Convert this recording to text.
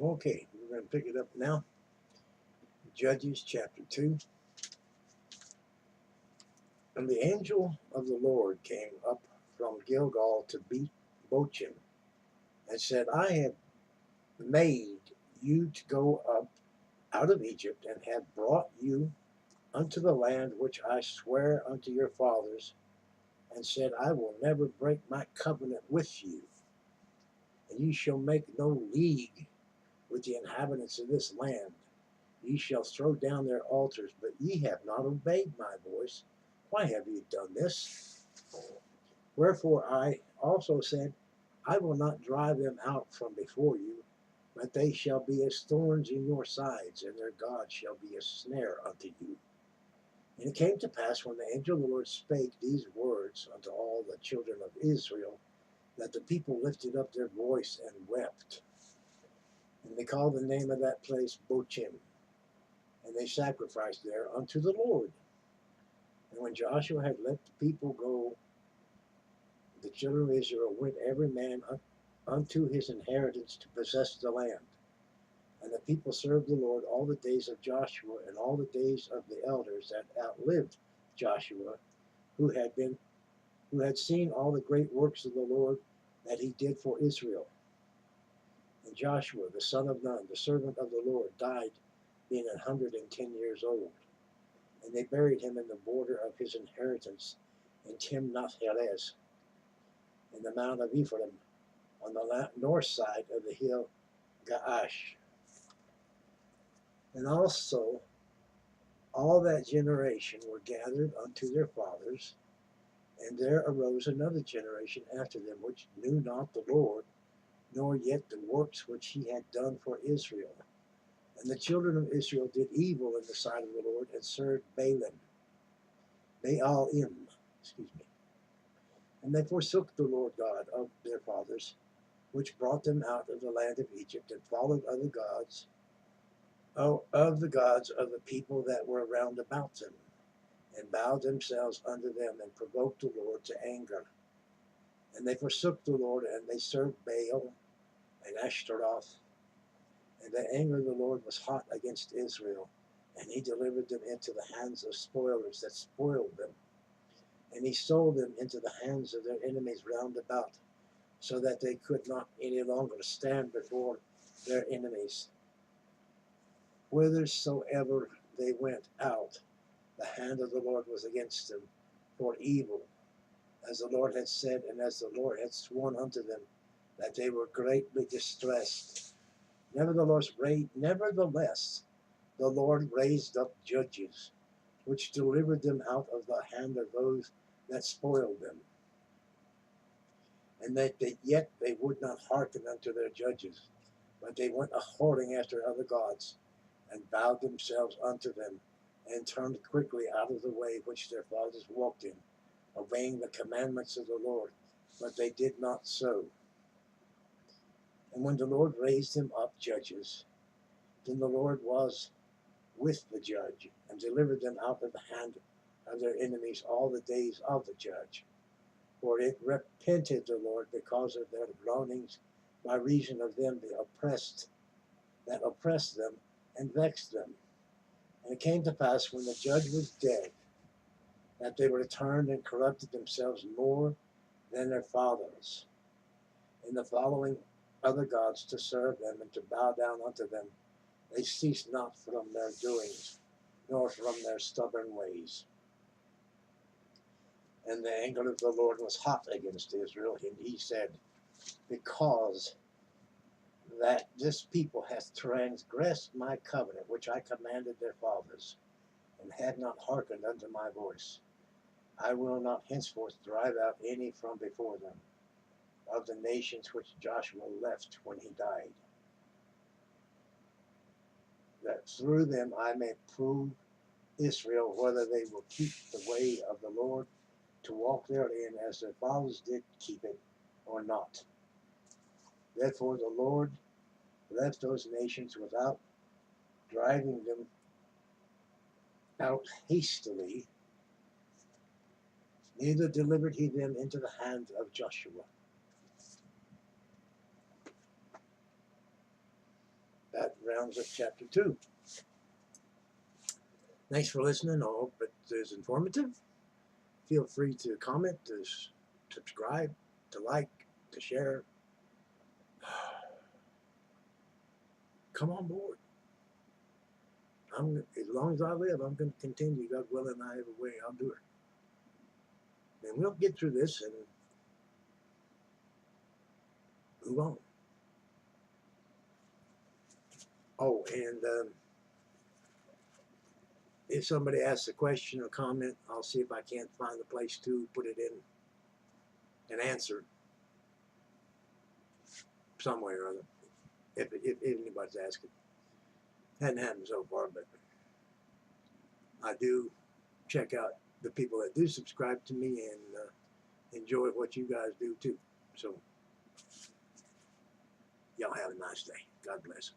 Okay, we're going to pick it up now. Judges chapter 2. And the angel of the Lord came up from Gilgal to beat Bochim, and said, I have made you to go up out of Egypt, and have brought you unto the land which I swear unto your fathers, and said, I will never break my covenant with you, and ye shall make no league with the inhabitants of this land. Ye shall throw down their altars, but ye have not obeyed my voice. Why have ye done this? Wherefore I also said, I will not drive them out from before you, but they shall be as thorns in your sides, and their God shall be a snare unto you. And it came to pass, when the angel of the Lord spake these words unto all the children of Israel, that the people lifted up their voice and wept. And they called the name of that place Bochim, and they sacrificed there unto the Lord. And when Joshua had let the people go, the children of Israel went every man unto his inheritance to possess the land. And the people served the Lord all the days of Joshua, and all the days of the elders that outlived Joshua, who had seen all the great works of the Lord that he did for Israel. And Joshua, the son of Nun, the servant of the Lord, died, being 110 years old. And they buried him in the border of his inheritance in Timnath-Heres, in the mount of Ephraim, on the north side of the hill Gaash. And also all that generation were gathered unto their fathers, and there arose another generation after them, which knew not the Lord, nor yet the works which he had done for Israel. And the children of Israel did evil in the sight of the Lord, and served Baalim, and they forsook the Lord God of their fathers, which brought them out of the land of Egypt, and followed other gods, of the gods of the people that were round about them, and bowed themselves unto them, and provoked the Lord to anger. And they forsook the Lord, and they served Baal and Ashtaroth. And the anger of the Lord was hot against Israel, and he delivered them into the hands of spoilers that spoiled them. And he sold them into the hands of their enemies round about, so that they could not any longer stand before their enemies. Whithersoever they went out, the hand of the Lord was against them for evil, as the Lord had said, and as the Lord had sworn unto them, that they were greatly distressed. Nevertheless, the Lord raised up judges, which delivered them out of the hand of those that spoiled them. And that yet they would not hearken unto their judges, but they went a-whoring after other gods, and bowed themselves unto them, and turned quickly out of the way which their fathers walked in, obeying the commandments of the Lord, but they did not so. And when the Lord raised them up judges, then the Lord was with the judge, and delivered them out of the hand of their enemies all the days of the judge. For it repented the Lord because of their groanings, by reason of them that oppressed them and vexed them. And it came to pass, when the judge was dead, that they returned and corrupted themselves more than their fathers, in the following other gods to serve them and to bow down unto them. They ceased not from their doings, nor from their stubborn ways. And the anger of the Lord was hot against Israel, and he said, because that this people hath transgressed my covenant, which I commanded their fathers, and had not hearkened unto my voice, I will not henceforth drive out any from before them, of the nations which Joshua left when he died, that through them I may prove Israel whether they will keep the way of the Lord, to walk therein as their fathers did keep it, or not. Therefore the Lord left those nations without driving them out hastily, neither delivered he them into the hand of Joshua. rounds up chapter 2. Thanks for listening. I hope it is informative. Feel free to comment, to subscribe, to like, to share. Come on board. As long as I live, I'm going to continue. God willing, I have a way. I'll do it. And we'll get through this and move on. Oh, and if somebody asks a question or comment, I'll see if I can't find a place to put it in an answer somewhere or other. If anybody's asking. Hadn't happened so far, but I do check out the people that do subscribe to me and enjoy what you guys do too. So y'all have a nice day. God bless.